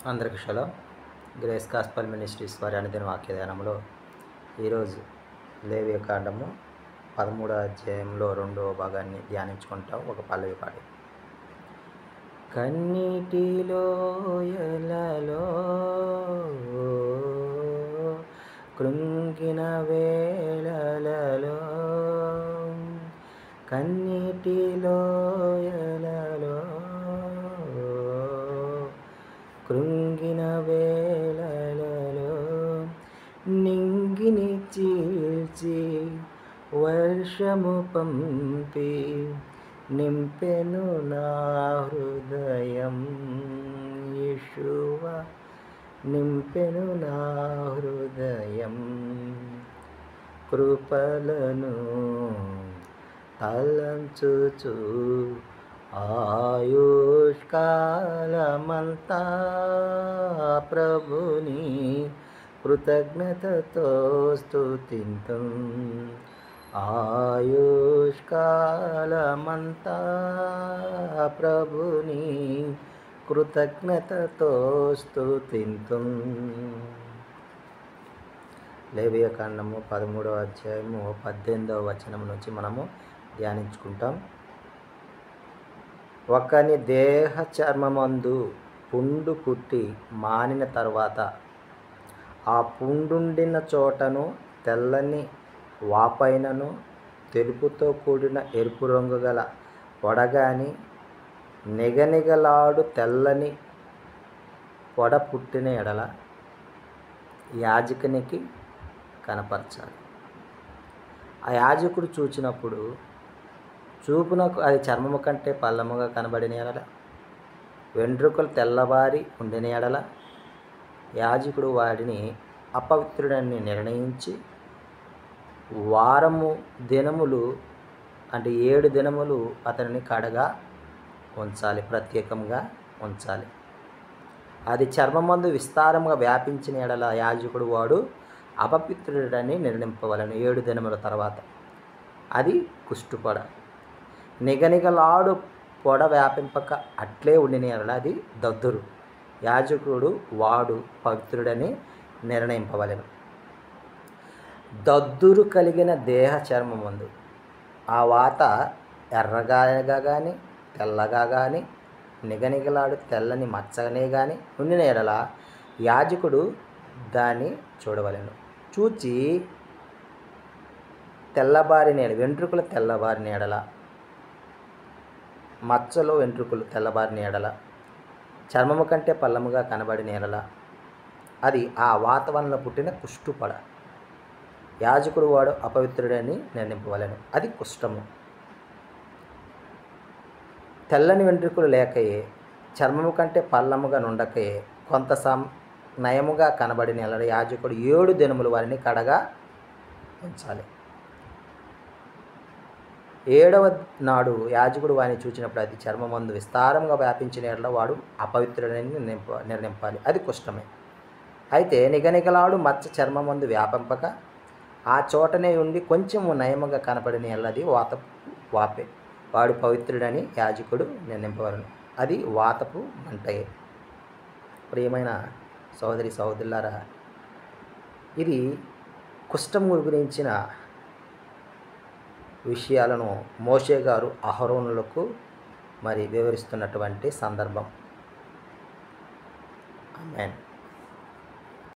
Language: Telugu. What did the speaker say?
అందరికీ షలోం. గ్రేస్ గాస్పల్ మినిస్ట్రీస్ వారి అనుదిన వాక్యదానంలో ఈరోజు లేవియ కాండము 13వ అధ్యాయంలో 2వ భాగాన్ని ధ్యానించుకుంటాం. ఒక పల్లవి పాడి. కన్నీటిలో ఎలలో కృంగిన వేళలలో, కన్నీటిలో ఎలలో కృంగిన వేళలలో, నింగిని చీల్చి వర్షము పంపి నింపెను నా హృదయం. యేషువా నింపెను నా హృదయం. కృపలను తలంచుచు ఆయుష్కాలమంతా ప్రభుని కృతజ్ఞతతో స్తుతింతుం. ఆయుష్కాలమంతా ప్రభుని కృతజ్ఞతతో స్తుతింతుం. లేవియ కాండము 13వ అధ్యాయము 18వ వచనం నుంచి మనము ధ్యానించుకుంటాం. ఒకని దేహ చర్మమందు పుండు పుట్టి మానిన తర్వాత ఆ పుండుండిన చోటను తెల్లని వాపైనను తెలుపుతో కూడిన ఎరుపు రంగు గల పొడగాని నిగనిగలాడు తెల్లని పొడ పుట్టిన ఎడల యాజకునికి కనపరచాలి. ఆ యాజకుడు చూచినప్పుడు చూపునకు అది చర్మము కంటే పల్లముగా కనబడిన ఎడల, వెంట్రుకలు తెల్లబారి ఉండిన ఎడల యాజకుడు వాడిని అపవిత్రుడని నిర్ణయించి వారము దినములు అంటే 7 దినములు అతనిని కడగా ఉంచాలి, ప్రత్యేకంగా ఉంచాలి. అది చర్మమందు విస్తారంగా వ్యాపించిన ఎడల యాజకుడు వాడు అపవిత్రుడని నిర్ణయింపవలను 7 దినముల తర్వాత. అది కుష్టుపొడ. నిగనిగలాడు పొడ వ్యాపింపక అట్లే ఉండిన ఎడల అది దద్దురు. యాజకుడు వాడు పవిత్రుడని నిర్ణయింపవలెను. దద్దురు కలిగిన దేహ చర్మమందు ఆ వాత ఎర్రగా కానీ తెల్లగా కానీ నిగనిగలాడు తెల్లని మచ్చగానే కానీ ఉండిన ఎడల యాజకుడు దాన్ని చూడవలెను. చూచి తెల్లబారిన వెంట్రుకలు తెల్లబారిన ఎడల, మచ్చలో వెంట్రుకలు తెల్లబారిన ఎడల, చర్మము కంటే పల్లముగా కనబడిన ఎడల అది ఆ వాతావరణంలో పుట్టిన కుష్టుపడ. యాజకుడు వాడు అపవిత్రుడని నిర్ణయింపవలెను. అది కుష్టము. తెల్లని వెంట్రుకలు లేకయే, చర్మము కంటే పల్లముగా నుండకయే, కొంత నయముగా కనబడిన ఎడల యాజకుడు 7 దినములు వారిని కడగా ఉంచాలి. 7వ నాడు యాజకుడు వారిని చూచినప్పుడు అది చర్మమందు విస్తారంగా వ్యాపించిన ఎడల వాడు అపవిత్రుడని నిర్ణయింపాలి. అది కుష్టమే. అయితే నిగనిగలాడు మచ్చ చర్మమందు వ్యాపింపక ఆ చోటనే ఉండి కొంచెము నయముగా కనపడిన ఎడల అది వాపే, వాడు పవిత్రుడని యాజకుడు నిర్ణయింపవలను. అది వాతపు మంటయే. ప్రియమైన సోదరి సోదరులారా, ఇది కుష్టము గురించిన విషయాలను మోషే గారు అహరోనులకు వివరిస్తున్నటువంటి సందర్భం. ఆమేన్.